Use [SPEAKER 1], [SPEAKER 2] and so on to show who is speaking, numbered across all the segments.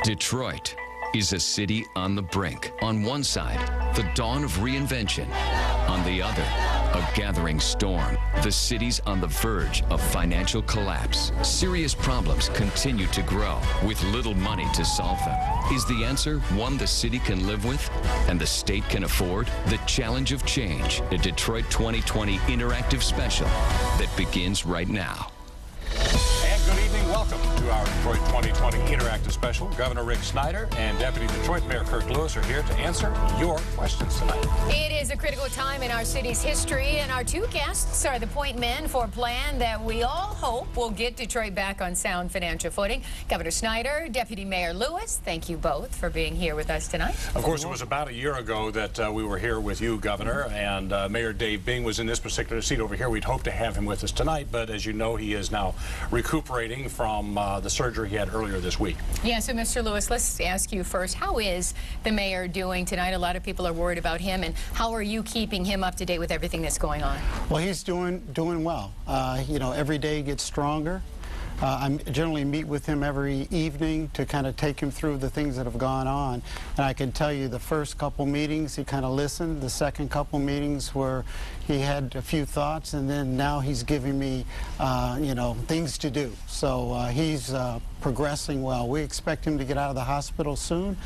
[SPEAKER 1] Detroit is a city on the brink. On one side, the dawn of reinvention. On the other, a gathering storm. The city's on the verge of financial collapse. Serious problems continue to grow with little money to solve them. Is the answer one the city can live with and the state can afford? The Challenge of Change, a Detroit 2020 interactive special that begins right now.
[SPEAKER 2] Good evening. Welcome to our Detroit 2020 interactive special. Governor Rick Snyder and Deputy Detroit Mayor Kirk Lewis are here to answer your questions tonight.
[SPEAKER 3] It is a critical time in our city's history, and our two guests are the point men for a plan that we all hope will get Detroit back on sound financial footing. Governor Snyder, Deputy Mayor Lewis, thank you both for being here with us tonight.
[SPEAKER 2] Of course, it was about a year ago that we were here with you, Governor, and Mayor Dave Bing was in this particular seat over here. We'd hoped to have him with us tonight, but as you know, he is now recuperating from the surgery he had earlier this week.
[SPEAKER 3] Yeah, so Mr. Lewis, let's ask you first, how is the mayor doing tonight? A lot of people are worried about him, and how are you keeping him up to date with everything that's going on?
[SPEAKER 4] Well, he's doing well. You know, every day gets stronger. I generally meet with him every evening to kind of take him through the things that have gone on. And I can tell you the first couple meetings he kind of listened. The second couple meetings where he had a few thoughts, and then now he's giving me, you know, things to do. So he's progressing well. We expect him to get out of the hospital soon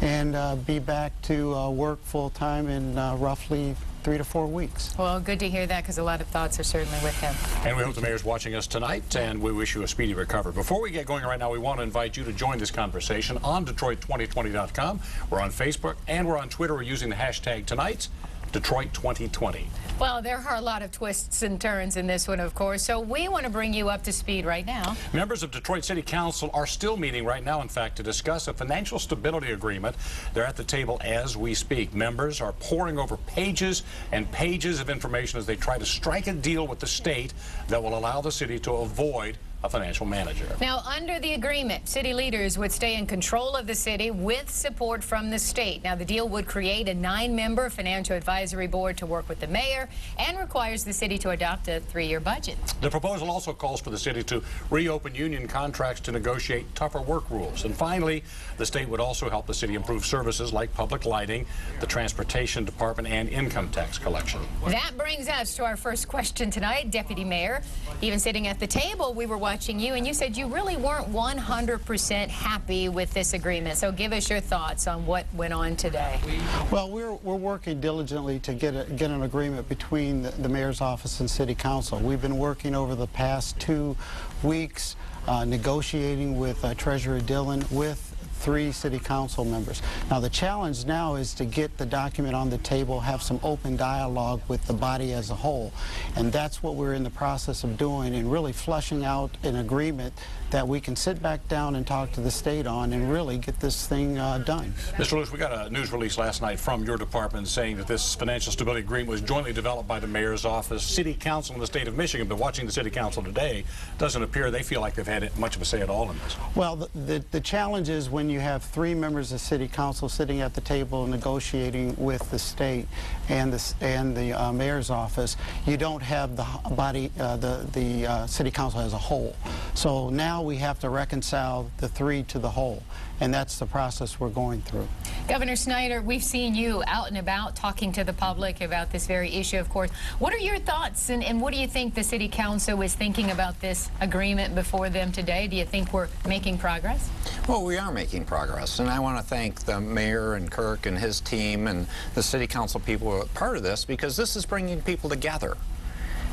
[SPEAKER 4] and be back to work full time in roughly 3 to 4 weeks.
[SPEAKER 3] Well, good to hear that, because a lot of thoughts are certainly with him.
[SPEAKER 2] And we hope the mayor's watching us tonight, and we wish you a speedy recovery. Before we get going right now, we want to invite you to join this conversation on Detroit2020.com. We're on Facebook and we're on Twitter. We're using the hashtag tonight, Detroit 2020.
[SPEAKER 3] Well, there are a lot of twists and turns in this one, of course, so we want to bring you up to speed right now.
[SPEAKER 2] Members of Detroit City Council are still meeting right now, in fact, to discuss a financial stability agreement. They're at the table as we speak. Members are poring over pages and pages of information as they try to strike a deal with the state that will allow the city to avoid a financial manager.
[SPEAKER 3] Now, under the agreement, city leaders would stay in control of the city with support from the state. Now, the deal would create a 9-member financial advisory board to work with the mayor and requires the city to adopt a 3-year budget.
[SPEAKER 2] The proposal also calls for the city to reopen union contracts to negotiate tougher work rules. And finally, the state would also help the city improve services like public lighting, the transportation department, and income tax collection.
[SPEAKER 3] That brings us to our first question tonight. Deputy Mayor, even sitting at the table, we were watching you, and you said you really weren't 100% happy with this agreement. So give us your thoughts on what went on today.
[SPEAKER 4] Well, we're working diligently to get an agreement between the mayor's office and city council. We've been working over the past 2 weeks, negotiating with Treasurer Dillon, with 3 city council members. Now, the challenge now is to get the document on the table, have some open dialogue with the body as a whole. And that's what we're in the process of doing, and really fleshing out an agreement that we can sit back down and talk to the state on and really get this thing done.
[SPEAKER 2] Mr. Lewis, we got a news release last night from your department saying that this financial stability agreement was jointly developed by the mayor's office, city council, and the state of Michigan. But watching the city council today, doesn't appear they feel like they've had much of a say at all in this.
[SPEAKER 4] Well, the challenge is when you have 3 members of city council sitting at the table negotiating with the state and the mayor's office, you don't have the body, the city council as a whole. So now we have to reconcile the 3 to the whole, and that's the process we're going through.
[SPEAKER 3] Governor Snyder, we've seen you out and about talking to the public about this very issue, of course. What are your thoughts, and what do you think the city council is thinking about this agreement before them today? Do you think we're making progress?
[SPEAKER 5] Well, we are making progress, and I want to thank the mayor and Kirk and his team and the city council people who are part of this, because this is bringing people together.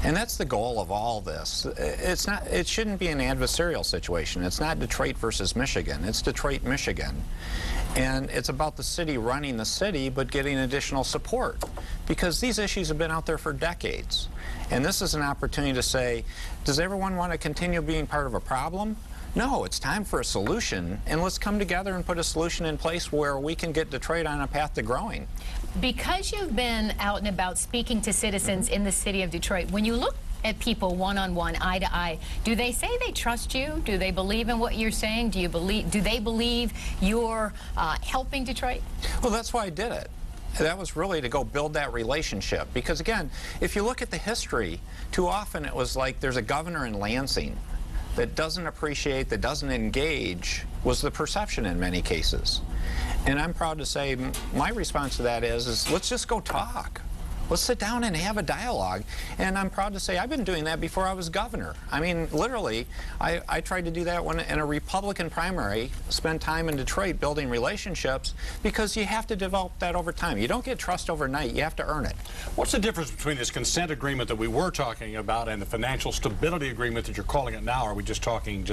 [SPEAKER 5] And that's the goal of all this. It shouldn't be an adversarial situation. It's not Detroit versus Michigan. It's Detroit, Michigan. And it's about the city running the city, but getting additional support. Because these issues have been out there for decades. And this is an opportunity to say, does everyone want to continue being part of a problem? No, it's time for a solution, and let's come together and put a solution in place where we can get Detroit on a path to growing.
[SPEAKER 3] Because you've been out and about speaking to citizens in the city of Detroit, when you look at people one-on-one, eye-to-eye, do they say they trust you? Do they believe in what you're saying? Do they believe you're helping Detroit?
[SPEAKER 5] Well, that's why I did it. That was really to go build that relationship. Because again, if you look at the history, too often it was like there's a governor in Lansing that doesn't appreciate, that doesn't engage, was the perception in many cases. And I'm proud to say my response to that is let's just go talk. Let's sit down and have a dialogue. And I'm proud to say I've been doing that before I was governor. I mean, literally, I tried to do that when in a Republican primary, spend time in Detroit building relationships, because you have to develop that over time. You don't get trust overnight. You have to earn it.
[SPEAKER 2] What's the difference between this consent agreement that we were talking about and the financial stability agreement that you're calling it now? Are we just talking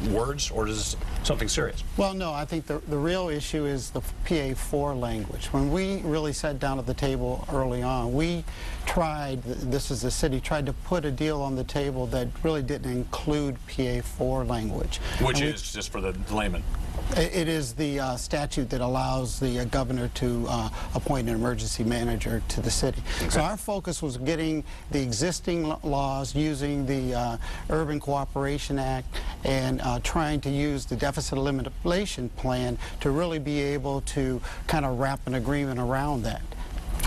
[SPEAKER 2] words, or is this something serious?
[SPEAKER 4] Well, no, I think the real issue is the PA4 language. When we really sat down at the table early on, we tried, this is the city, tried to put a deal on the table that really didn't include PA4 language.
[SPEAKER 2] Which is, just for the layman?
[SPEAKER 4] It is the statute that allows the governor to appoint an emergency manager to the city. Okay. So our focus was getting the existing laws, using the Urban Cooperation Act, and trying to use the deficit elimination plan to really be able to kind of wrap an agreement around that.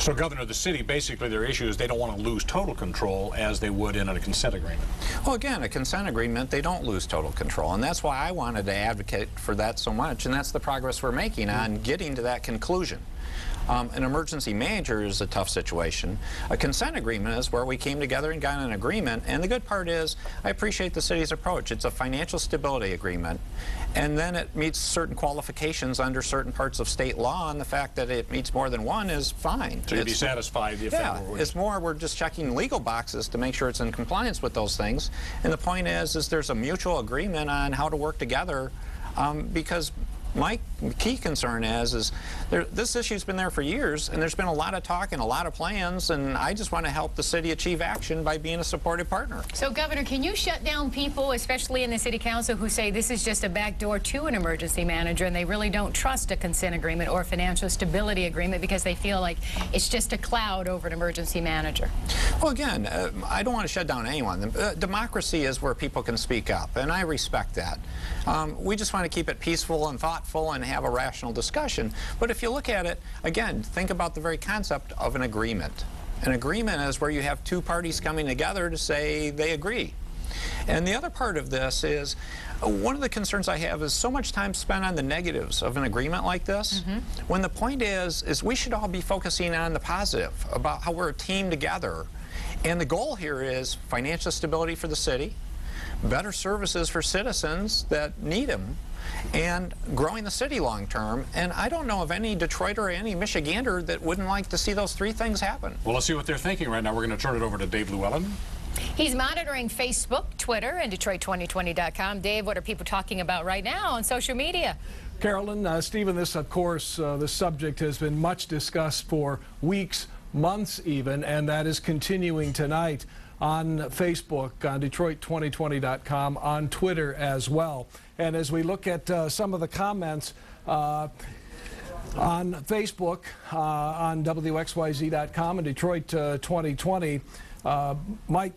[SPEAKER 2] So, Governor, the city, basically their issue is they don't want to lose total control as they would in a consent agreement.
[SPEAKER 5] Well, again, a consent agreement, they don't lose total control, and that's why I wanted to advocate for that so much, and that's the progress we're making on getting to that conclusion. An emergency manager is a tough situation. A consent agreement is where we came together and got an agreement, and the good part is I appreciate the city's approach. It's a financial stability agreement, and then it meets certain qualifications under certain parts of state law, and the fact that it meets more than one is fine.
[SPEAKER 2] So you'd be satisfied if
[SPEAKER 5] yeah, it's more we're just checking legal boxes to make sure it's in compliance with those things, and the point is there's a mutual agreement on how to work together, because my key concern is this issue's been there for years, and there's been a lot of talk and a lot of plans, and I just want to help the city achieve action by being a supportive partner.
[SPEAKER 3] So, Governor, can you shut down people, especially in the city council, who say this is just a backdoor to an emergency manager and they really don't trust a consent agreement or a financial stability agreement because they feel like it's just a cloud over an emergency manager?
[SPEAKER 5] Well, again, I don't want to shut down anyone. Democracy is where people can speak up, and I respect that. We just want to keep it peaceful and thoughtful and have a rational discussion. But if you look at it, again, think about the very concept of an agreement. An agreement is where you have two parties coming together to say they agree. And the other part of this is, one of the concerns I have is so much time spent on the negatives of an agreement like this, when the point is we should all be focusing on the positive, about how we're a team together. And the goal here is financial stability for the city, better services for citizens that need them, and growing the city long term. And I don't know of any Detroiter or any Michigander that wouldn't like to see those three things happen.
[SPEAKER 2] Well, let's see what they're thinking right now. We're going to turn it over to Dave Llewellyn.
[SPEAKER 3] He's monitoring Facebook, Twitter, and Detroit2020.com. Dave, what are people talking about right now on social media?
[SPEAKER 6] Carolyn, Stephen, this, of course, this subject has been much discussed for weeks, months even, and that is continuing tonight on Facebook, on Detroit2020.com, on Twitter as well. And as we look at some of the comments on Facebook, on WXYZ.com and Detroit 2020, Mike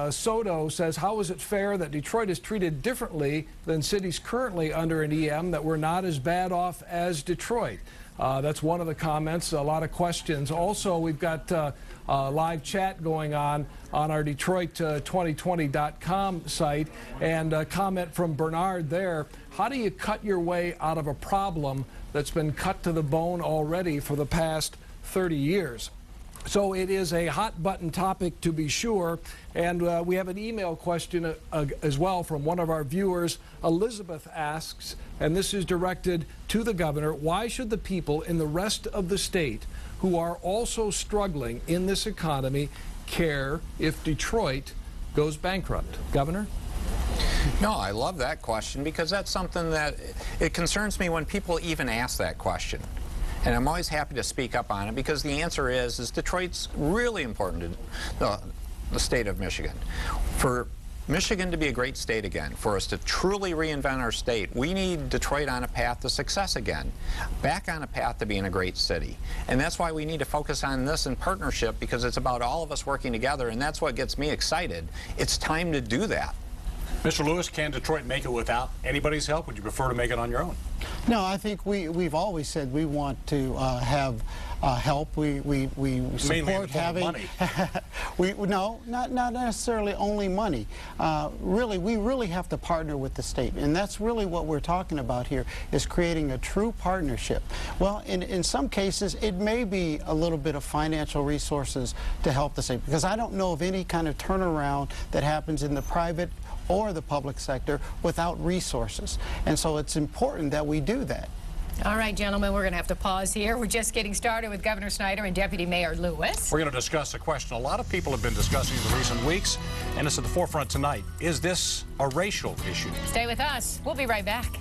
[SPEAKER 6] Soto says, how is it fair that Detroit is treated differently than cities currently under an EM, that we're not as bad off as Detroit? That's one of the comments, a lot of questions. Also, we've got live chat going on our Detroit2020.com site, and a comment from Bernard there. How do you cut your way out of a problem that's been cut to the bone already for the past 30 years? So it is a hot button topic, to be sure, and we have an email question as well from one of our viewers. Elizabeth asks, and this is directed to the governor, why should the people in the rest of the state who are also struggling in this economy care if Detroit goes bankrupt? Governor?
[SPEAKER 5] No, I love that question, because that's something that it concerns me when people even ask that question. And I'm always happy to speak up on it, because the answer is Detroit's really important to the state of Michigan. For Michigan to be a great state again, for us to truly reinvent our state, we need Detroit on a path to success again, back on a path to being a great city. And that's why we need to focus on this in partnership, because it's about all of us working together, and that's what gets me excited. It's time to do that.
[SPEAKER 2] Mr. Lewis, can Detroit make it without anybody's help? Would you prefer to make it on your own?
[SPEAKER 4] No, I think we've always said we want to have help. We support having No, not necessarily only money. Really, we really have to partner with the state, and that's really what we're talking about here, is creating a true partnership. Well, in some cases, it may be a little bit of financial resources to help the state, because I don't know of any kind of turnaround that happens in the private or the public sector without resources. And so it's important that we do that.
[SPEAKER 3] All right, gentlemen, we're going to have to pause here. We're just getting started with Governor Snyder and Deputy Mayor Lewis.
[SPEAKER 2] We're going to discuss a question a lot of people have been discussing in the recent weeks, and it's at the forefront tonight. Is this a racial issue?
[SPEAKER 3] Stay with us. We'll be right back.